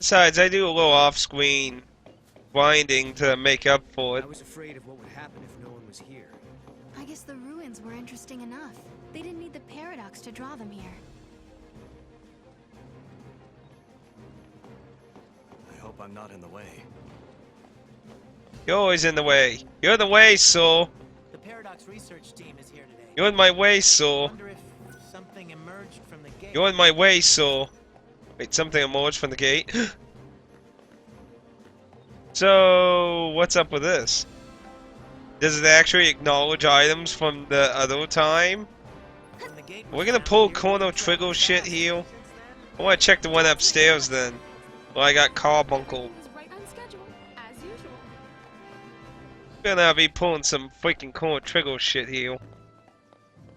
Besides, I do a little off-screen grinding to make up for it. I was afraid of what would happen if no one was here. I guess the ruins were interesting enough. They didn't need the paradox to draw them here. I hope I'm not in the way. You're always in the way. You're in the way, Soul. The Paradox research team is here today. You're in my way, Soul. Wonder if something emerged from the gate. You're in my way, Soul. Wait, something emerged from the gate? So, what's up with this? Does it actually acknowledge items from the other time? When the gate We're was gonna found pull here, Chrono we've Trigger traveled shit fast here. since then. I wanna check the one upstairs then. Well, I got carbuncle. Everything was right on schedule, as usual. Gonna be pulling some freaking Chrono Trigger shit here.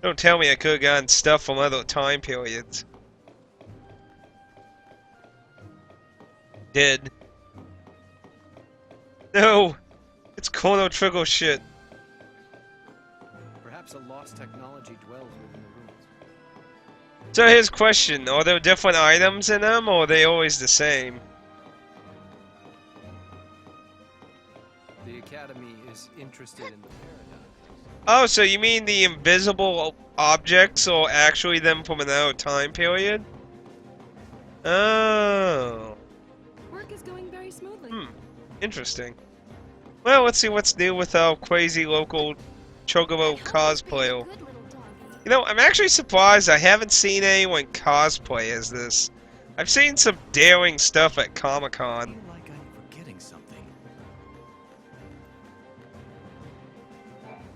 Don't tell me I could've gotten stuff from other time periods. Did. No! It's Chrono Trigger shit. Perhaps a lost technology dwells within the ruins. So here's a question, are there different items in them, or are they always the same? The Academy is interested in the paradox. Oh, so you mean the invisible objects are actually them from another time period? Oh. Work is going very smoothly. Interesting. Well, let's see what's new with our crazy local Chocobo cosplayer. Good little doggy. You know, I'm actually surprised I haven't seen anyone cosplay as this. I've seen some daring stuff at I Comic-Con. feel like I'm forgetting something.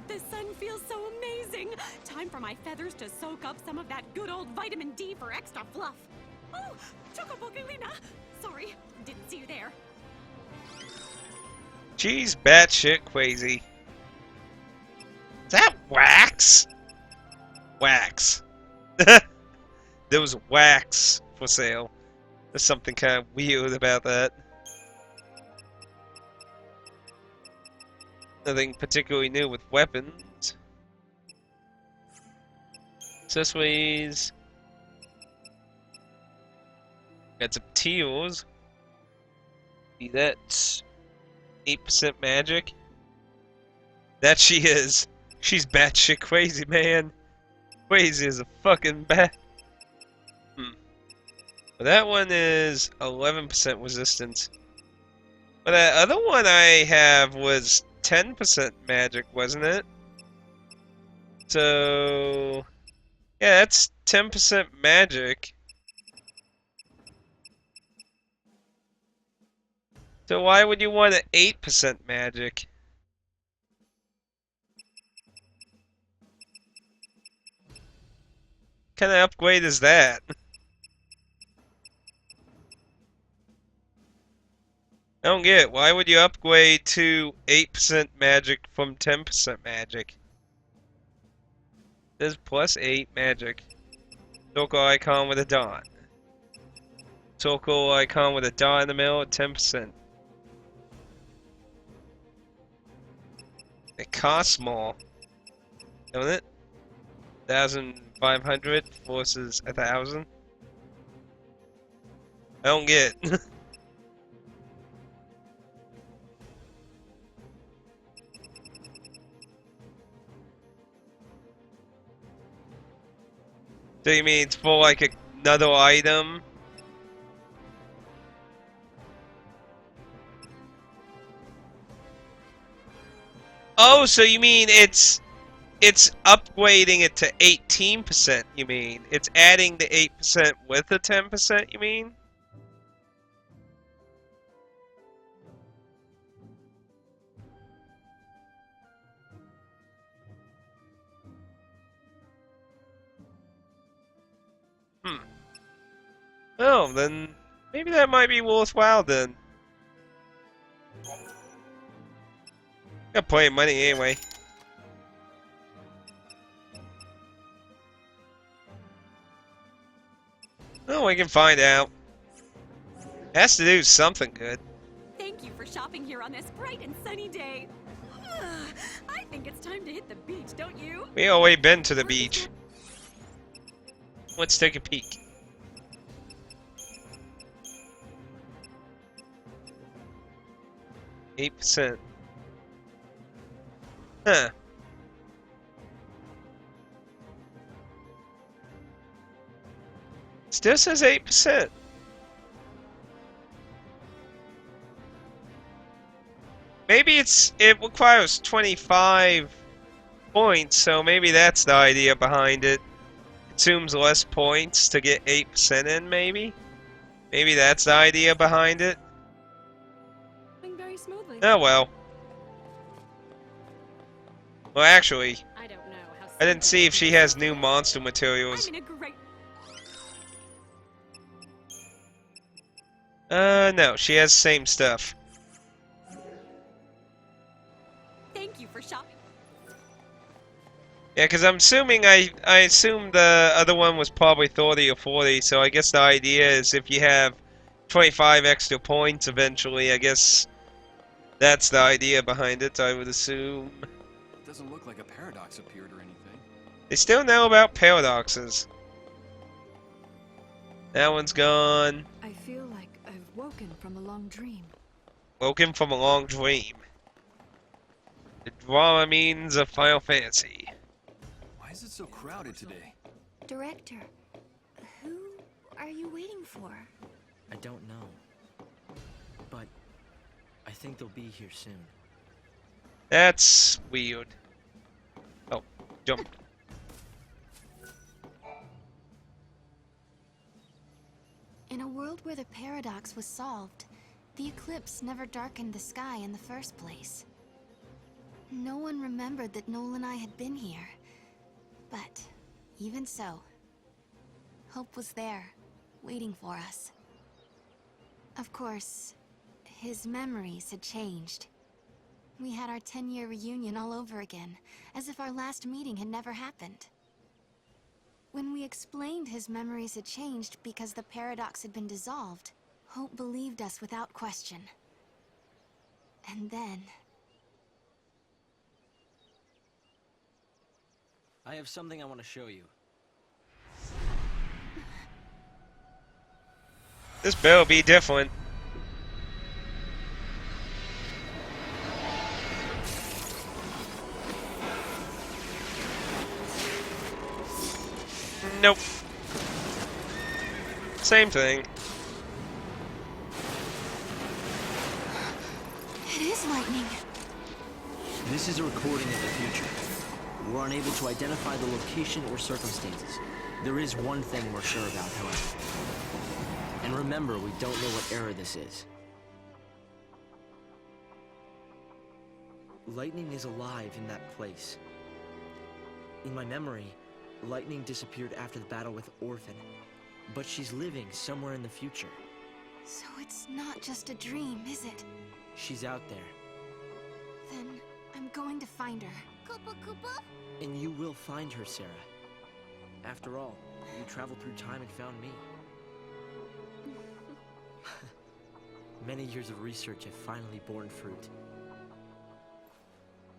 The sun feels so amazing. Time for my feathers to soak up some of that good old vitamin D for extra fluff. Oh, Chocobogalina. Sorry, didn't see you there. She's batshit crazy. Is that wax? Wax. There was wax for sale. There's something kind of weird about that. Nothing particularly new with weapons. Accessories. Got some teals. See that? 8% magic. That she is. She's batshit crazy, man. Crazy as a fucking bat. Well, that one is 11% resistance. But that other one I have was 10% magic, wasn't it? So... yeah, that's 10% magic. So why would you want an 8% magic? What kind of upgrade is that? I don't get it. Why would you upgrade to 8% magic from 10% magic? There's plus 8 magic. Circle icon with a dot. Circle icon with a dot in the middle at 10%. It costs more, don't it? 1,500 versus 1,000. I don't get it. So you mean it's for like another item? Oh, so you mean it's upgrading it to 18%, you mean? It's adding the 8% with the 10%, you mean? Oh, then maybe that might be worthwhile then. Got plenty of money anyway. Oh, we can find out. Has to do something good. Thank you for shopping here on this bright and sunny day. I think it's time to hit the beach, don't you? We already been to the beach. Let's take a peek. 8%. Huh. Still says 8%. Maybe it requires 25 points, so maybe that's the idea behind it. Consumes less points to get 8% in, maybe? Maybe that's the idea behind it? Going very smoothly. Oh well. Well, actually, I don't know how I didn't see if she has new monster materials. I'm in a great. No, she has same stuff. Thank you for shopping. Yeah, because I'm assuming I assumed the other one was probably 30 or 40, so I guess the idea is if you have 25 extra points eventually, I guess that's the idea behind it, I would assume. It doesn't look like a paradox appeared or anything. They still know about paradoxes. That one's gone. I feel like I've woken from a long dream. Woken from a long dream. The drama means of Final Fantasy. Why is it so crowded today? Director, who are you waiting for? I don't know. But I think they'll be here soon. That's weird. Oh, jump. In a world where the paradox was solved, the eclipse never darkened the sky in the first place. No one remembered that Noel and I had been here. But even so, hope was there, waiting for us. Of course, his memories had changed. We had our 10-year reunion all over again, as if our last meeting had never happened. When we explained his memories had changed because the paradox had been dissolved, Hope believed us without question. And then... I have something I want to show you. This better be different. Nope. Same thing. it is lightning. This is a recording of the future. We're unable to identify the location or circumstances. There is one thing we're sure about, however. And remember, we don't know what era this is. Lightning is alive in that place. In my memory, Lightning disappeared after the battle with Orphan. But she's living somewhere in the future. So it's not just a dream, is it? She's out there. Then I'm going to find her. Koopa Koopa? And you will find her, Sarah. After all, you traveled through time and found me. Many years of research have finally borne fruit.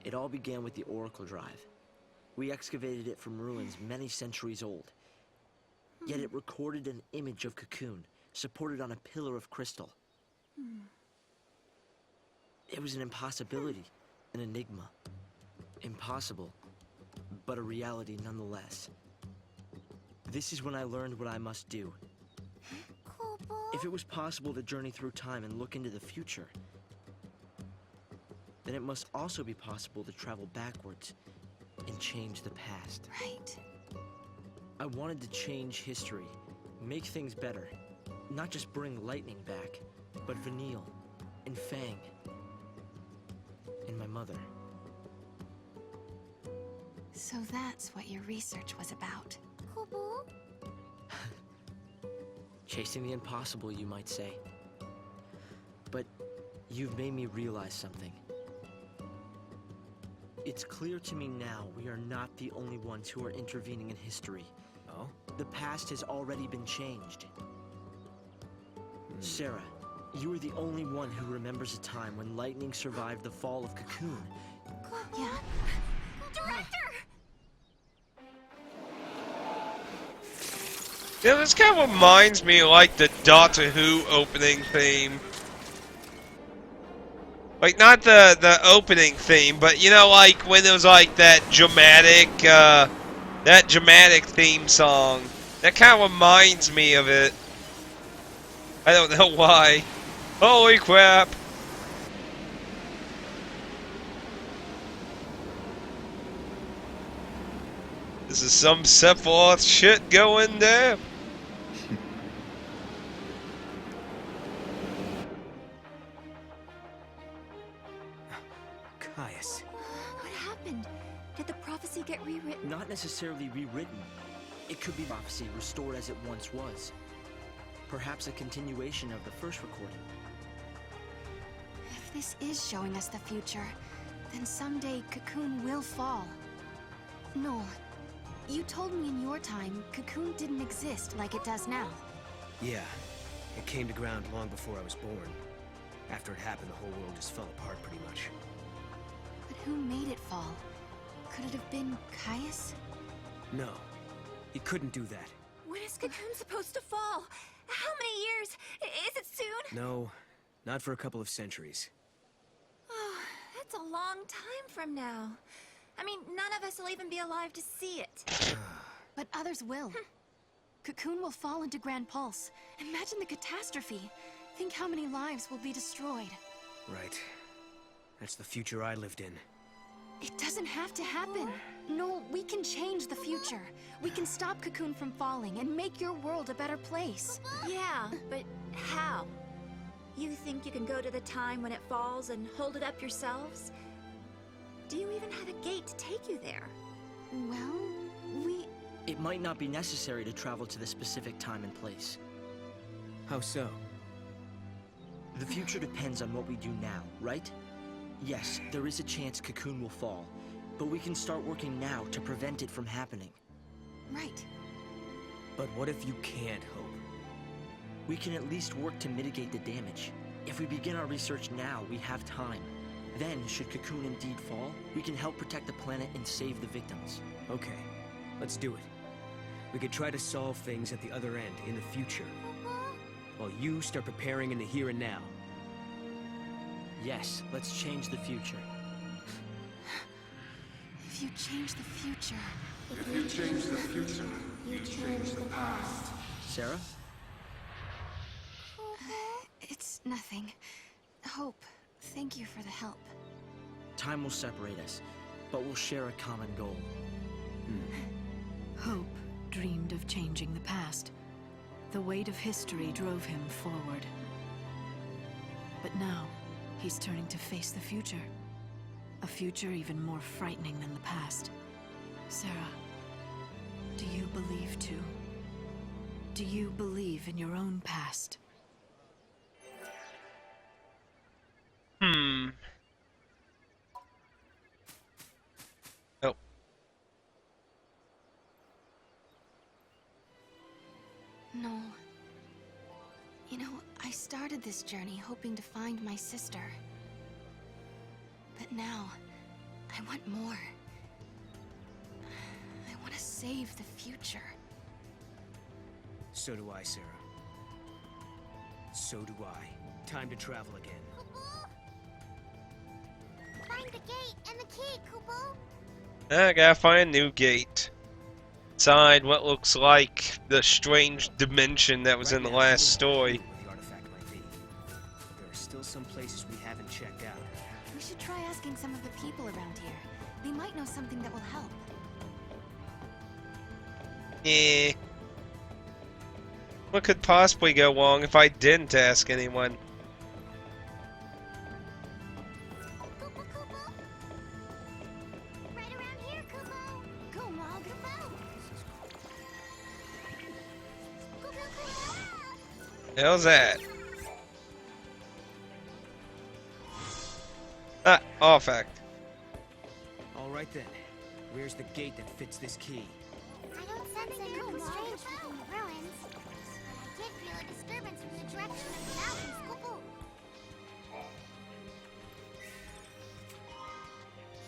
It all began with the Oracle Drive. We excavated it from ruins many centuries old. Yet it recorded an image of Cocoon, supported on a pillar of crystal. It was an impossibility, an enigma. Impossible, but a reality nonetheless. This is when I learned what I must do. If it was possible to journey through time and look into the future, then it must also be possible to travel backwards and change the past. Right. I wanted to change history, make things better. Not just bring Lightning back, but Vanille, and Fang, and my mother. So that's what your research was about. Chasing the impossible, you might say. But you've made me realize something. It's clear to me now we are not the only ones who are intervening in history. Oh? The past has already been changed. Sarah, you are the only one who remembers a time when Lightning survived the fall of Cocoon. Yeah. Director! Yeah, this kind of reminds me of like the Doctor Who opening theme. Like, not the opening theme, but you know, like when it was like that dramatic theme song. That kind of reminds me of it. I don't know why. Holy crap! This is some Sephiroth shit going there. Caius. What happened? Did the prophecy get rewritten? Not necessarily rewritten. It could be prophecy restored as it once was. Perhaps a continuation of the first recording. If this is showing us the future, then someday Cocoon will fall. Noel, you told me in your time Cocoon didn't exist like it does now. Yeah, it came to ground long before I was born. After it happened, the whole world just fell apart pretty much. But who made it fall? Could it have been Caius? No, he couldn't do that. When is Cocoon supposed to fall? How many years? Is it soon? No, not for a couple of centuries. Oh, that's a long time from now. I mean, none of us will even be alive to see it. But others will. Cocoon will fall into Grand Pulse. Imagine the catastrophe. Think how many lives will be destroyed. Right. That's the future I lived in. It doesn't have to happen. No, we can change the future. We can stop Cocoon from falling and make your world a better place. Yeah, but how? You think you can go to the time when it falls and hold it up yourselves? Do you even have a gate to take you there? Well, It might not be necessary to travel to the specific time and place. How so? The future depends on what we do now, right? Yes, there is a chance Cocoon will fall, but we can start working now to prevent it from happening. Right. But what if you can't hope? We can at least work to mitigate the damage. If we begin our research now, we have time. Then, should Cocoon indeed fall, we can help protect the planet and save the victims. Okay, let's do it. We could try to solve things at the other end, in the future. While you start preparing in the here and now. Yes, let's change the future. If you change the future... If you change the future, you change the past. Sarah? It's nothing. Hope, thank you for the help. Time will separate us, but we'll share a common goal. Hope dreamed of changing the past. The weight of history drove him forward. But now, he's turning to face the future. A future even more frightening than the past. Sarah, do you believe too? Do you believe in your own past? Oh. No. You know, I started this journey hoping to find my sister. But now, I want more. I want to save the future. So do I, Sarah. So do I. Time to travel again. Find the gate and the key, Kupo. I gotta find a new gate. Inside what looks like the strange dimension that was in the last story. Where the artifact might be. There are still some places we haven't checked out. We should try asking some of the people around here. They might know something that will help. Eh. What could possibly go wrong if I didn't ask anyone? Kupo, Kupo. Right around here, Kupo. Go, Mog. Kupo. Kupo, Kupo. How's that? Ah, artifact. All right then. Where's the gate that fits this key? I don't sense anything strange from the ruins. I did feel a disturbance from the direction of the mountains, Kupo.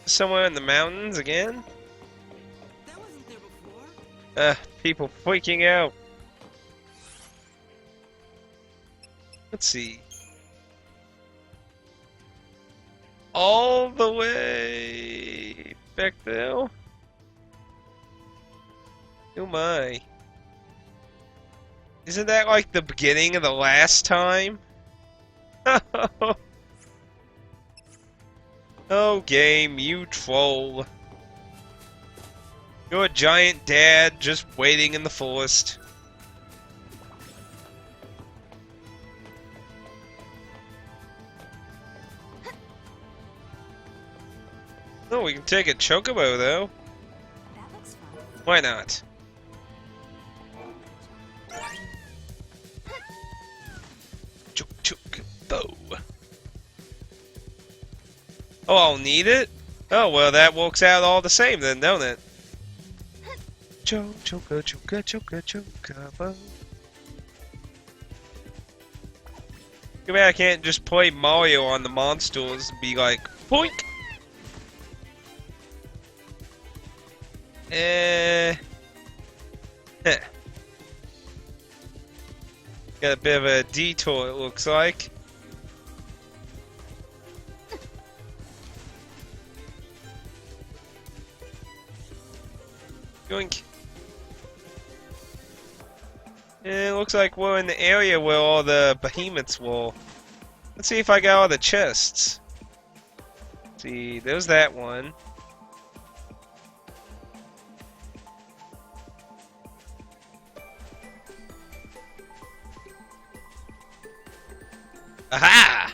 Somewhere in the mountains again? That wasn't there before. People freaking out. Let's see. all the way back there. Oh my. Isn't that like the beginning of the last time? Oh, game, you troll. You're a giant dad just waiting in the forest. Oh, we can take a chocobo, though. That looks fun. Why not? Chocobo. Oh, I'll need it? Oh, well, that works out all the same then, don't it? Chocobo. Too bad I can't just play Mario on the monsters and be like, boink! Heh. Got a bit of a detour, it looks like. Yoink. It looks like we're in the area where all the behemoths were. Let's see if I got all the chests. See, there's that one. Aha!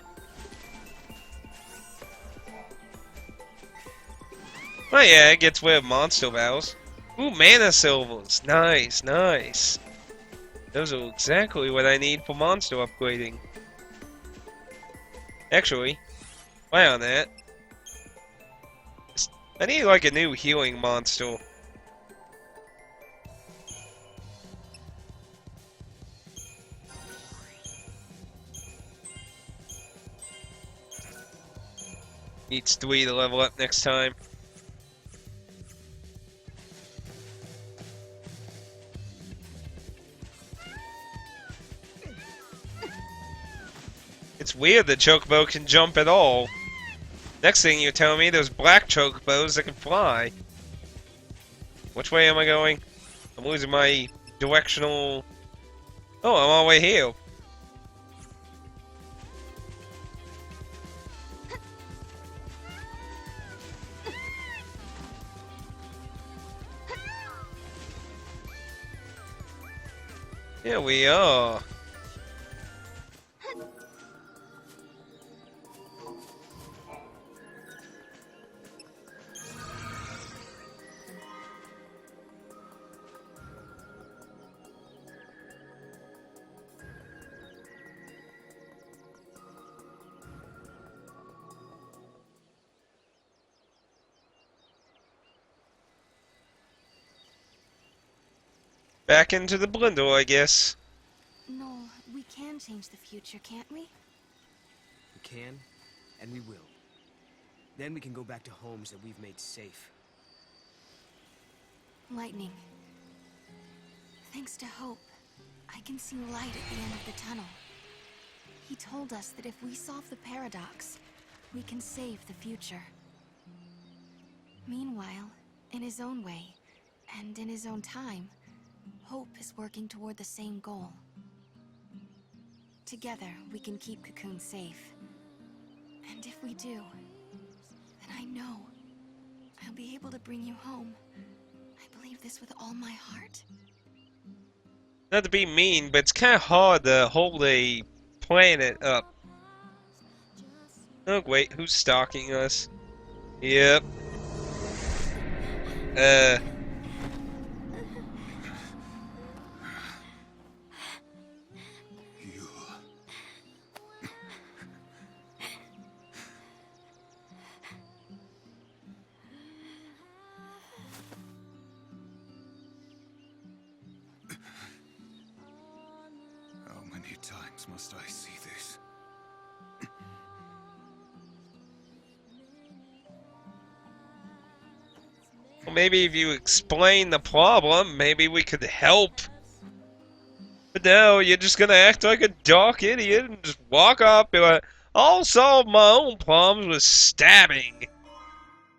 Oh yeah, it gets rid of monster battles. Ooh, mana silvers. Nice, nice. Those are exactly what I need for monster upgrading. Actually, why on that? I need like a new healing monster. Needs 3 to level up next time. It's weird that chocobo can jump at all. Next thing you're telling me, there's black chocobos that can fly. Which way am I going? I'm losing my directional... Oh, I'm all the way here. Here we are. Back into the blender, I guess. No, we can change the future, can't we? We can, and we will. Then we can go back to homes that we've made safe. Lightning. Thanks to Hope, I can see light at the end of the tunnel. He told us that if we solve the paradox, we can save the future. Meanwhile, in his own way, and in his own time, Hope is working toward the same goal. Together, we can keep Cocoon safe. And if we do, then I know I'll be able to bring you home. I believe this with all my heart. Not to be mean, but it's kind of hard to hold a planet up. Oh, wait, who's stalking us? Yep. How many times must I see this? Well, maybe if you explain the problem, maybe we could help. But no, you're just gonna act like a dark idiot and just walk up and be like, I'll solve my own problems with stabbing.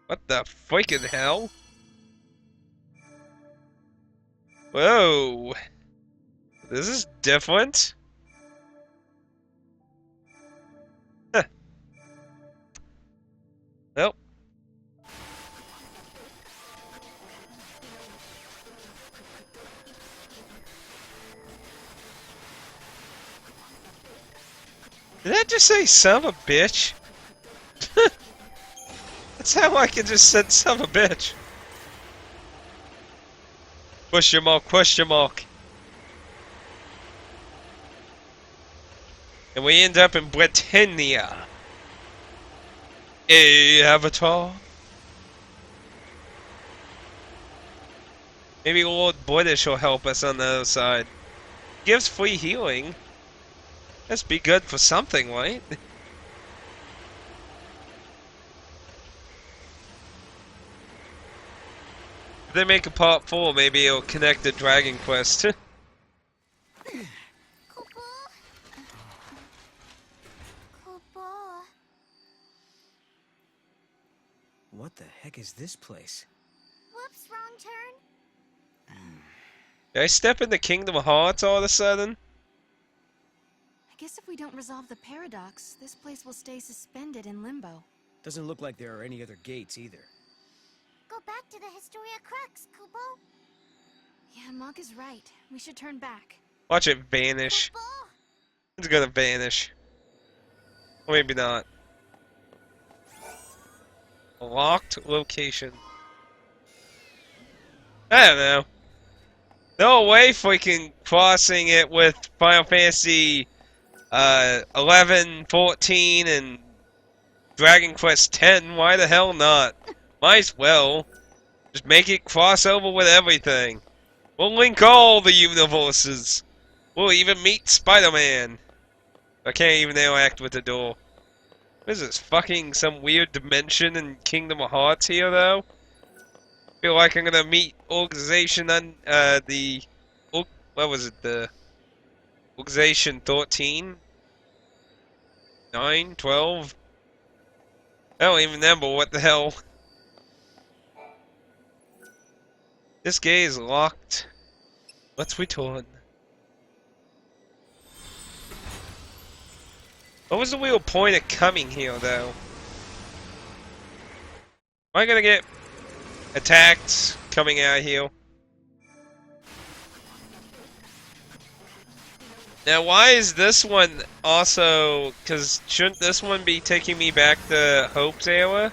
What the freaking hell? Whoa. This is different. Huh. Nope. Did that just say son of a bitch? That's how I can just said son of a bitch. Question mark, question mark. And we end up in Britannia. Avatar? Maybe Lord British will help us on the other side. Gives free healing. Must be good for something, right? If they make a part 4, maybe it'll connect to Dragon Quest. What the heck is this place? Whoops, wrong turn. Did I step into Kingdom Hearts all of a sudden? I guess if we don't resolve the paradox, this place will stay suspended in limbo. Doesn't look like there are any other gates either. Go back to the Historia Crux, Kupo. Yeah, Mog is right. We should turn back. Watch it vanish. Kupo. It's gonna vanish. Or maybe not. A locked location. I don't know. No way freaking crossing it with Final Fantasy 11, 14, and Dragon Quest X. Why the hell not? Might as well. Just make it cross over with everything. We'll link all the universes. We'll even meet Spider-Man. I can't even interact with the door. What is this? Fucking some weird dimension in Kingdom of Hearts here, though? Feel like I'm gonna meet Organization on what was it? The Organization 13? 9? 12? I don't even remember what the hell. This gate is locked. Let's return. What was the real point of coming here, though? Am I gonna get attacked coming out here? Now, why is this one also... Because shouldn't this one be taking me back to Hope's era?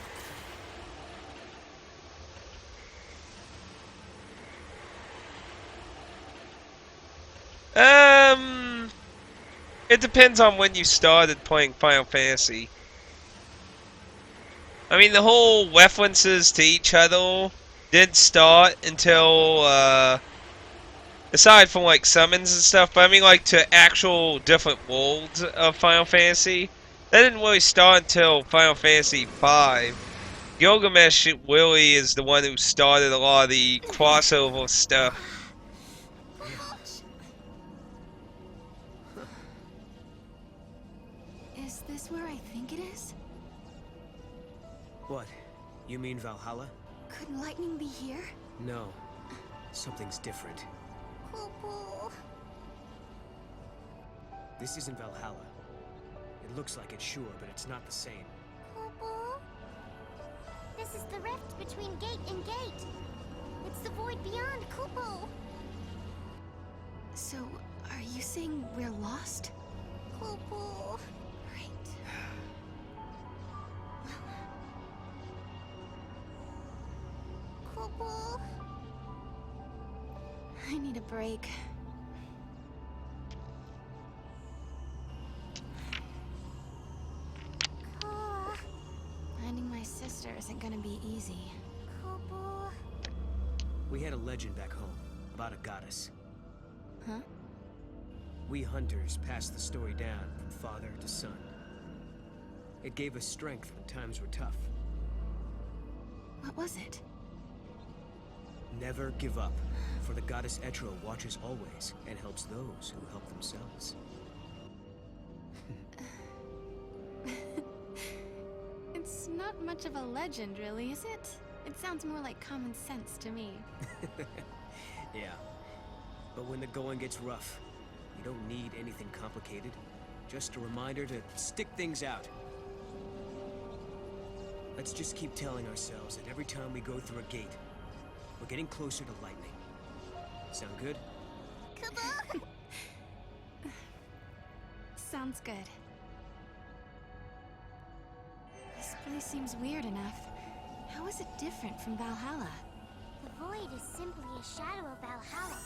It depends on when you started playing Final Fantasy. I mean, the whole references to each other didn't start until, aside from, like, summons and stuff, but I mean, like, to actual different worlds of Final Fantasy. That didn't really start until Final Fantasy V. Gilgamesh really is the one who started a lot of the crossover stuff. Is this where I think it is? What? You mean Valhalla? Could lightning be here? No. Something's different. Kupo. This isn't Valhalla. It looks like it, sure, but it's not the same. Kupo. This is the rift between gate and gate. It's the void beyond, Kupo. So, are you saying we're lost? Kupo. Right. Kupo. I need a break. Kupo. Finding my sister isn't gonna be easy. Kupo. We had a legend back home about a goddess. Huh? We hunters passed the story down from father to son. It gave us strength when times were tough. What was it? Never give up, for the goddess Etro watches always and helps those who help themselves. much of a legend, really, is it? It sounds more like common sense to me. Yeah. But when the going gets rough, you don't need anything complicated. Just a reminder to stick things out. Let's just keep telling ourselves that every time we go through a gate, we're getting closer to lightning. Sound good? Sounds good. This place seems weird enough. How is it different from Valhalla? The void is simply a shadow of Valhalla.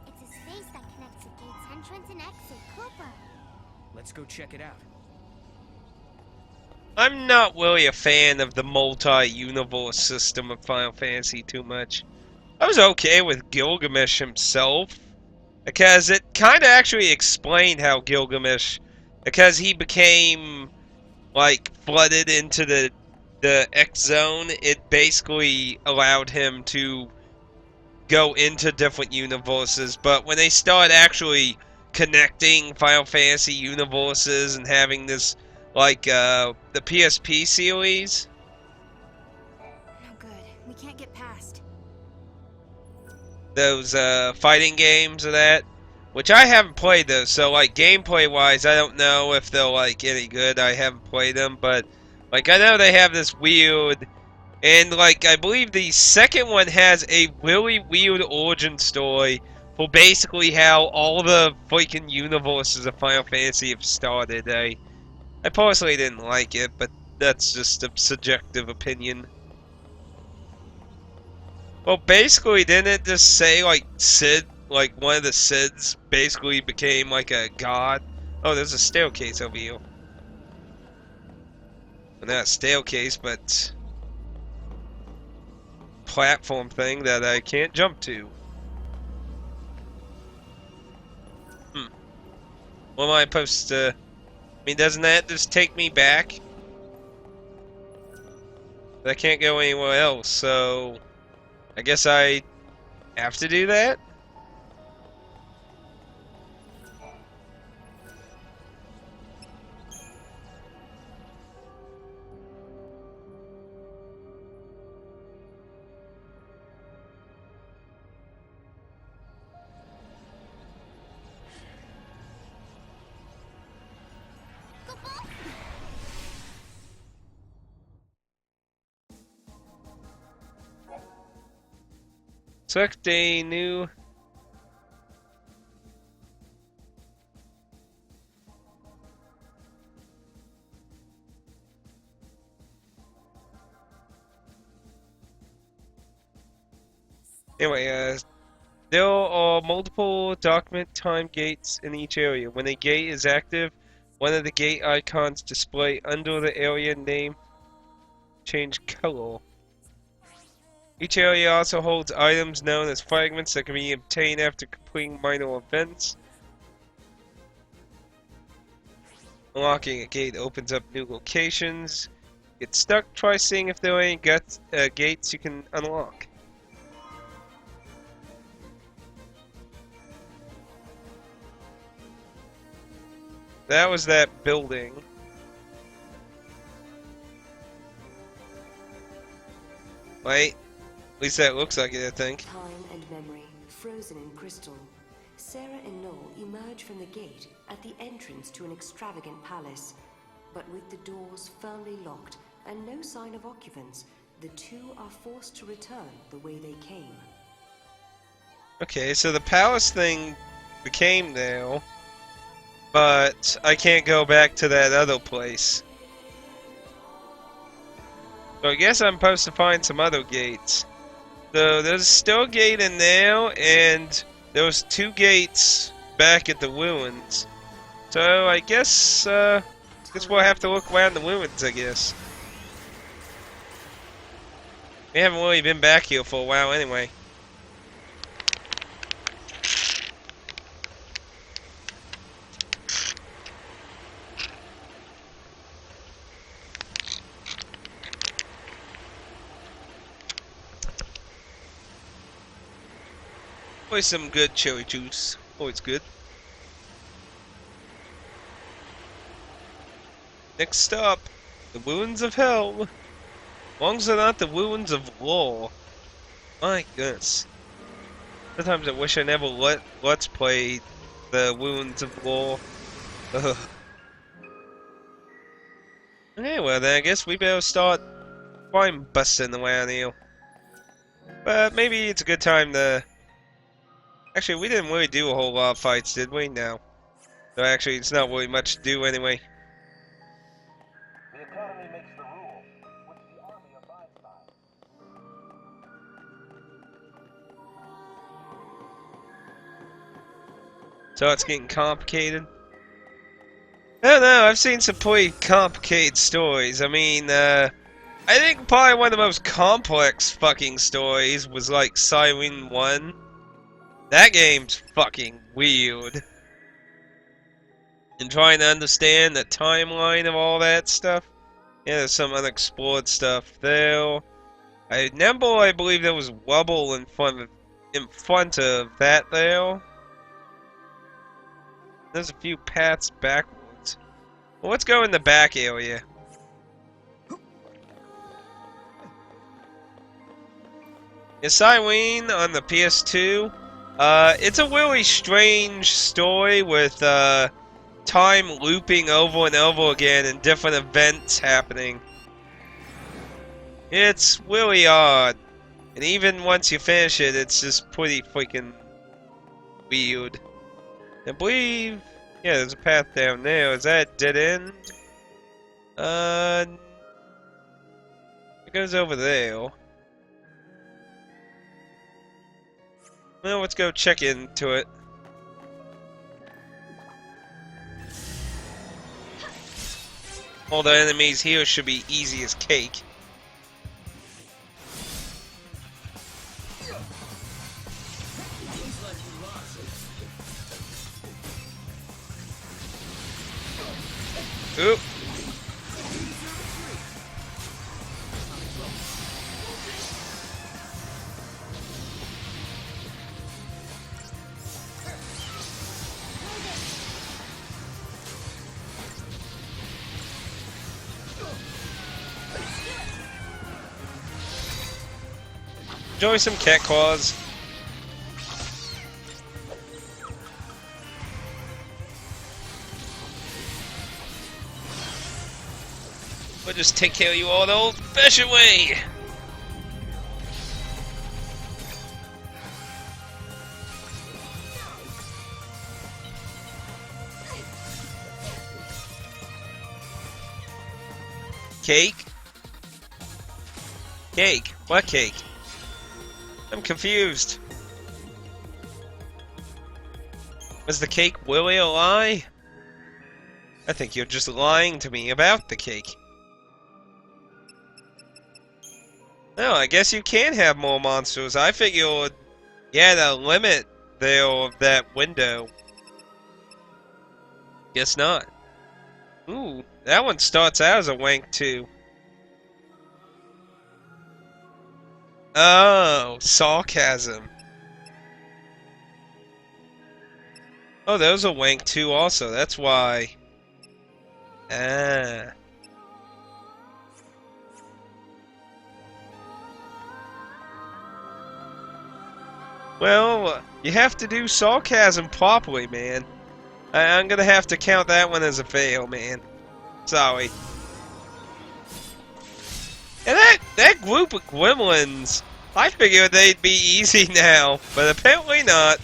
It's a space that connects the gate's entrance and exit, Cooper. Let's go check it out. I'm not really a fan of the multi-universe system of Final Fantasy too much. I was okay with Gilgamesh himself, because it kind of actually explained how Gilgamesh, because he became, like, flooded into the X zone, it basically allowed him to go into different universes. But when they start actually connecting Final Fantasy universes and having this, like, the PSP series. No good. We can't get past. Those, fighting games of that. Which I haven't played those, so, like, gameplay-wise, I don't know if they're, like, any good. I haven't played them, but, like, I know they have this weird... And, like, I believe the second one has a really weird origin story for basically how all the freaking universes of Final Fantasy have started. I personally didn't like it, but that's just a subjective opinion. Well, basically, didn't it just say, like, Sid, like, one of the Sids basically became, like, a god? Oh, there's a staircase over here. Well, not a staircase, but... platform thing that I can't jump to. What am I supposed to... I mean, doesn't that just take me back? I can't go anywhere else, so... I guess I have to do that? Select a new... Anyway, there are multiple document time gates in each area. When a gate is active, one of the gate icons display under the area name change color. Each area also holds items known as fragments that can be obtained after completing minor events. Unlocking a gate opens up new locations. Get stuck, try seeing if there are any gates you can unlock. That was that building. Wait. At least that looks like it, I think. Time and memory frozen in crystal. Sarah and Noel emerge from the gate at the entrance to an extravagant palace. But with the doors firmly locked and no sign of occupants, the two are forced to return the way they came. Okay, so the palace thing became there, but I can't go back to that other place. So I guess I'm supposed to find some other gates. So there's still a gate in there, and there was 2 gates back at the ruins. So I guess we'll have to look around the ruins, I guess. We haven't really been back here for a while anyway. Always some good cherry juice. Always good. Next stop, The wounds of hell. As long as they're not the wounds of law. My goodness. Sometimes I wish I never let's play the wounds of law. Ugh. Okay, well then I guess we better start crime busting around here. But maybe it's a good time to... Actually, we didn't really do a whole lot of fights, did we? No. So actually, it's not really much to do anyway. The Academy makes the rules, which the Army abides by. So it's getting complicated. I don't know, I've seen some pretty complicated stories. I mean, I think probably one of the most complex fucking stories was like XIII-1. That game's fucking weird. And trying to understand the timeline of all that stuff. Yeah, there's some unexplored stuff there. I believe there was rubble in front of that there. There's a few paths backwards. Well, let's go in the back area. XIII on the PS2. It's a really strange story with time looping over and over again and different events happening. It's really odd. And even once you finish it, it's just pretty freaking weird. I believe... Yeah, there's a path down there. Is that a dead end? It goes over there. Well, let's go check into it. All the enemies here should be easy as cake. Oop. Enjoy some cat claws. We'll just take care of you all the old-fashioned way. Cake? Cake? What cake? I'm confused. Was the cake really a lie? I think you're just lying to me about the cake. No, I guess you can have more monsters. I figured you had a limit there of that window. Guess not. Ooh, that one starts out as a wank too. Oh, sarcasm. Oh, that was a wank too also, that's why. Ah. Well, you have to do sarcasm properly, man. I'm gonna have to count that one as a fail, man. Sorry. And that group of gremlins, I figured they'd be easy now, but apparently not.